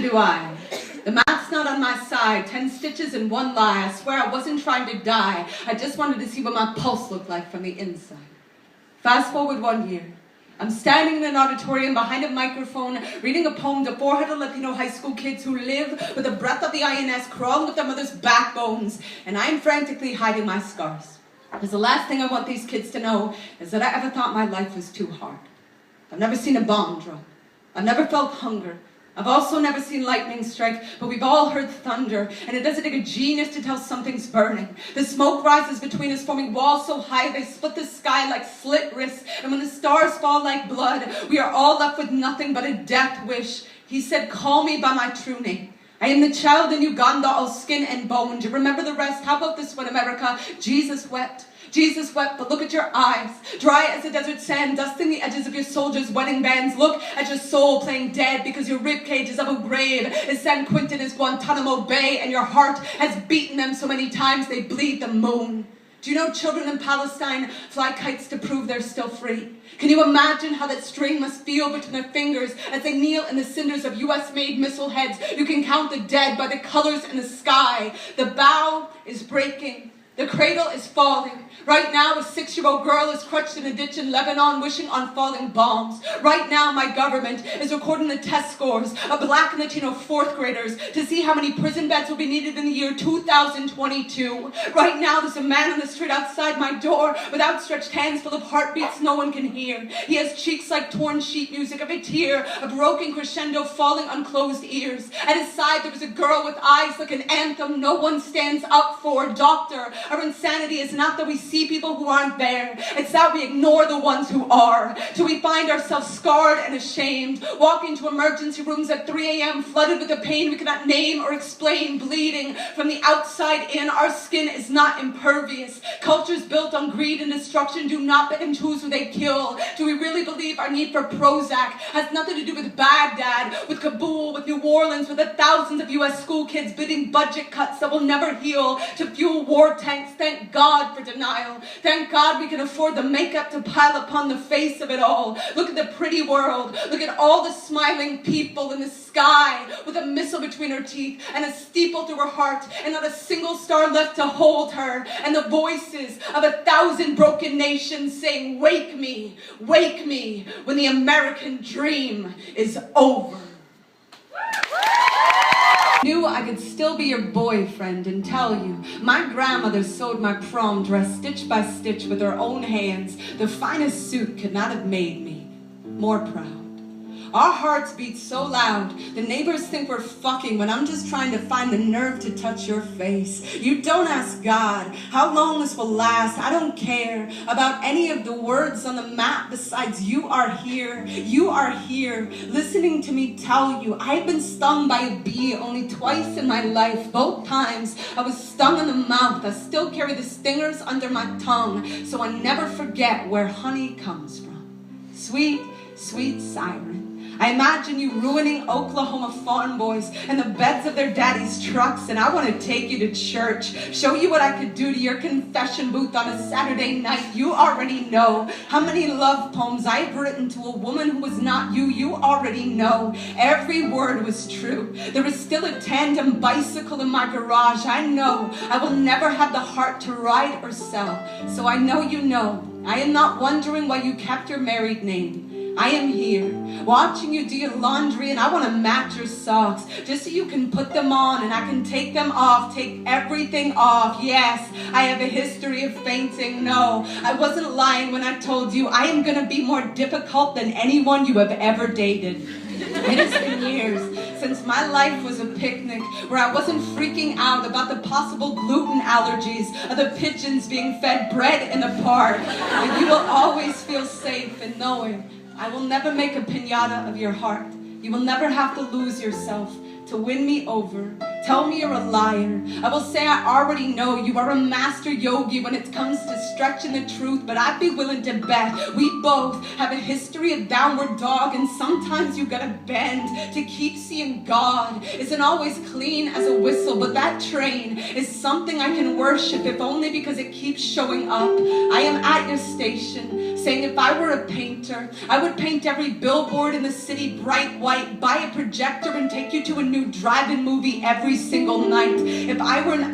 Do I? The math's not on my side. 10 stitches and one lie. I swear I wasn't trying to die. I just wanted to see what my pulse looked like from the inside. Fast forward 1 year. I'm standing in an auditorium behind a microphone, reading a poem to 400 Latino high school kids who live with the breath of the INS crawling with their mother's backbones, and I'm frantically hiding my scars. Because the last thing I want these kids to know is that I ever thought my life was too hard. I've never seen a bomb drop. I've never felt hunger. I've also never seen lightning strike, but we've all heard thunder, and it doesn't take a genius to tell something's burning. The smoke rises between us, forming walls so high they split the sky like slit wrists, and when the stars fall like blood, we are all left with nothing but a death wish. He said, call me by my true name. I am the child in Uganda, all skin and bone. Do you remember the rest? How about this one, America? Jesus wept. Jesus wept, but look at your eyes, dry as a desert sand, dusting the edges of your soldiers' wedding bands. Look at your soul playing dead because your ribcage is Abu Ghraib, as San Quentin is Guantanamo Bay, and your heart has beaten them so many times they bleed the moon. Do you know children in Palestine fly kites to prove they're still free? Can you imagine how that string must feel between their fingers as they kneel in the cinders of US-made missile heads? You can count the dead by the colors in the sky. The bow is breaking. The cradle is falling. Right now, a 6-year-old girl is crushed in a ditch in Lebanon wishing on falling bombs. Right now, my government is recording the test scores of Black and Latino 4th graders to see how many prison beds will be needed in the year 2022. Right now, there's a man on the street outside my door with outstretched hands full of heartbeats no one can hear. He has cheeks like torn sheet music, every tear a broken crescendo falling on closed ears. At his side, there was a girl with eyes like an anthem no one stands up for. Doctor, our insanity is not that we see people who aren't there. It's that we ignore the ones who are. Till we find ourselves scarred and ashamed, walking to emergency rooms at 3 a.m. flooded with a pain we cannot name or explain, bleeding from the outside in. Our skin is not impervious. Cultures built on greed and destruction do not pick and choose who they kill. Do we really believe our need for Prozac has nothing to do with Baghdad, with Kabul, with New Orleans, with the thousands of U.S. school kids bidding budget cuts that will never heal to fuel war tanks? Thank God for denial. Thank God we can afford the makeup to pile upon the face of it all. Look at the pretty world. Look at all the smiling people in the sky with a missile between her teeth and a steeple through her heart and not a single star left to hold her. And the voices of 1,000 broken nations saying, wake me when the American dream is over. Knew I could still be your boyfriend and tell you my grandmother sewed my prom dress stitch by stitch with her own hands. The finest suit could not have made me more proud. Our hearts beat so loud, the neighbors think we're fucking when I'm just trying to find the nerve to touch your face. You don't ask God how long this will last. I don't care about any of the words on the map besides you are here. You are here, listening to me tell you I've been stung by a bee only twice in my life. Both times I was stung in the mouth. I still carry the stingers under my tongue, so I never forget where honey comes from. Sweet, sweet siren. I imagine you ruining Oklahoma farm boys and the beds of their daddy's trucks, and I want to take you to church, show you what I could do to your confession booth on a Saturday night. You already know how many love poems I've written to a woman who was not you. You already know every word was true. There is still a tandem bicycle in my garage. I know I will never have the heart to ride or sell, so I know you know. I am not wondering why you kept your married name. I am here, watching you do your laundry, and I want to match your socks, just so you can put them on and I can take them off, take everything off. Yes, I have a history of fainting. No, I wasn't lying when I told you I am going to be more difficult than anyone you have ever dated. It has been years since my life was a picnic where I wasn't freaking out about the possible gluten allergies of the pigeons being fed bread in the park. And you will always feel safe in knowing I will never make a piñata of your heart. You will never have to lose yourself to win me over. Tell me you're a liar. I will say I already know you are a master yogi when it comes to stretching the truth, but I'd be willing to bet we both have a history of downward dog, and sometimes you gotta bend to keep seeing God. Isn't always clean as a whistle, but that train is something I can worship, if only because it keeps showing up. I am at your station, saying if I were a painter, I would paint every billboard in the city bright white, buy a projector and take you to a new drive-in movie every single night. If I were an